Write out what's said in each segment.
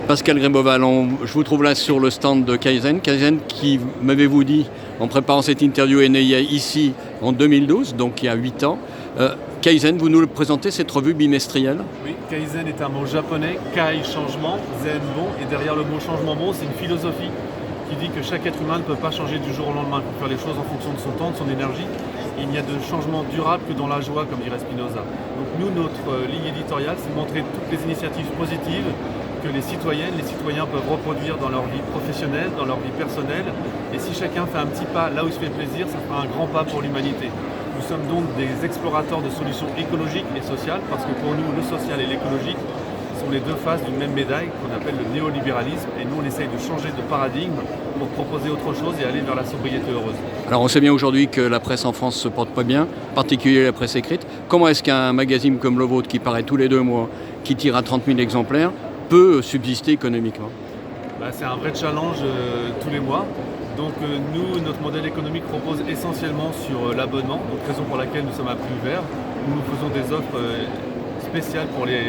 Pascal Gréboval, je vous trouve là sur le stand de Kaizen. Kaizen qui, m'avez-vous dit, en préparant cette interview, est né ici en 2012, donc il y a 8 ans. Kaizen, vous nous le présentez, cette revue bimestrielle? Oui, Kaizen est un mot japonais, Kai changement, Zen bon, et derrière le mot changement bon, c'est une philosophie qui dit que chaque être humain ne peut pas changer du jour au lendemain, il faut faire les choses en fonction de son temps, de son énergie. Il n'y a de changement durable que dans la joie, comme dirait Spinoza. Donc nous, notre ligne éditoriale, c'est de montrer toutes les initiatives positives que les citoyennes, les citoyens peuvent reproduire dans leur vie professionnelle, dans leur vie personnelle. Et si chacun fait un petit pas là où il se fait plaisir, ça fera un grand pas pour l'humanité. Nous sommes donc des explorateurs de solutions écologiques et sociales, parce que pour nous, le social et l'écologique sont les deux faces d'une même médaille qu'on appelle le néolibéralisme. Et nous, on essaye de changer de paradigme pour proposer autre chose et aller vers la sobriété heureuse. Alors on sait bien aujourd'hui que la presse en France se porte pas bien, en particulier la presse écrite. Comment est-ce qu'un magazine comme le vôtre, qui paraît tous les 2 mois, qui tire à 30 000 exemplaires, peut subsister économiquement? C'est un vrai challenge tous les mois. Donc nous, notre modèle économique repose essentiellement sur l'abonnement, donc raison pour laquelle nous sommes à Prix Vert, où nous faisons des offres spéciales pour les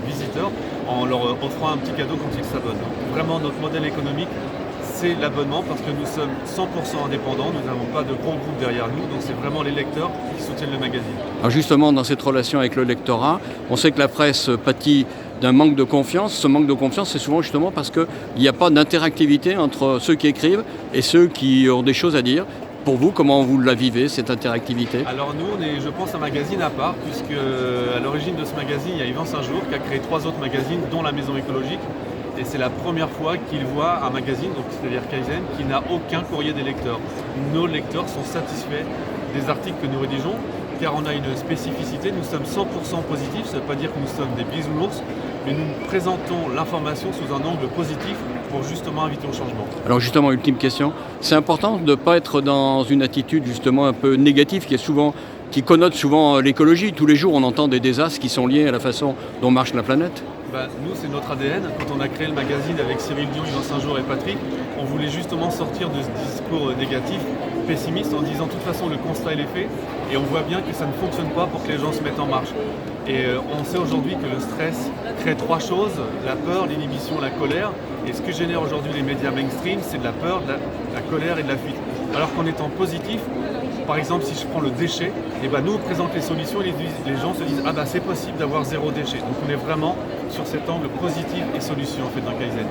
visiteurs en leur offrant un petit cadeau quand ils s'abonnent. Donc vraiment notre modèle économique, c'est l'abonnement, parce que nous sommes 100% indépendants, nous n'avons pas de gros groupe derrière nous, donc c'est vraiment les lecteurs qui soutiennent le magazine. Alors justement, dans cette relation avec le lectorat, on sait que la presse pâtit d'un manque de confiance. Ce manque de confiance, c'est souvent justement parce qu'il n'y a pas d'interactivité entre ceux qui écrivent et ceux qui ont des choses à dire. Pour vous, comment vous la vivez, cette interactivité? Alors nous, on est, je pense, un magazine à part, puisque à l'origine de ce magazine, il y a Yvan Saint-Jour qui a créé 3 autres magazines, dont La Maison Écologique. Et c'est la première fois qu'il voit un magazine, donc c'est-à-dire Kaizen, qui n'a aucun courrier des lecteurs. Nos lecteurs sont satisfaits des articles que nous rédigeons, car on a une spécificité, nous sommes 100% positifs, ça ne veut pas dire que nous sommes des bisounours, mais nous présentons l'information sous un angle positif pour justement inviter au changement. Alors justement, ultime question, c'est important de ne pas être dans une attitude justement un peu négative qui connote souvent l'écologie. Tous les jours, on entend des désastres qui sont liés à la façon dont marche la planète. Nous, c'est notre ADN. Quand on a créé le magazine avec Cyril Dion, Yvan Saint-Jour et Patrick, on voulait justement sortir de ce discours négatif, pessimiste, en disant de toute façon le constat est fait, et on voit bien que ça ne fonctionne pas pour que les gens se mettent en marche. Et on sait aujourd'hui que le stress crée 3 choses, la peur, l'inhibition, la colère. Et ce que génèrent aujourd'hui les médias mainstream, c'est de la peur, de la colère et de la fuite. Alors qu'en étant positif, par exemple, si je prends le déchet, nous on présente les solutions et les gens se disent c'est possible d'avoir 0 déchet. Donc on est vraiment sur cet angle positif et solution en fait dans Kaizen.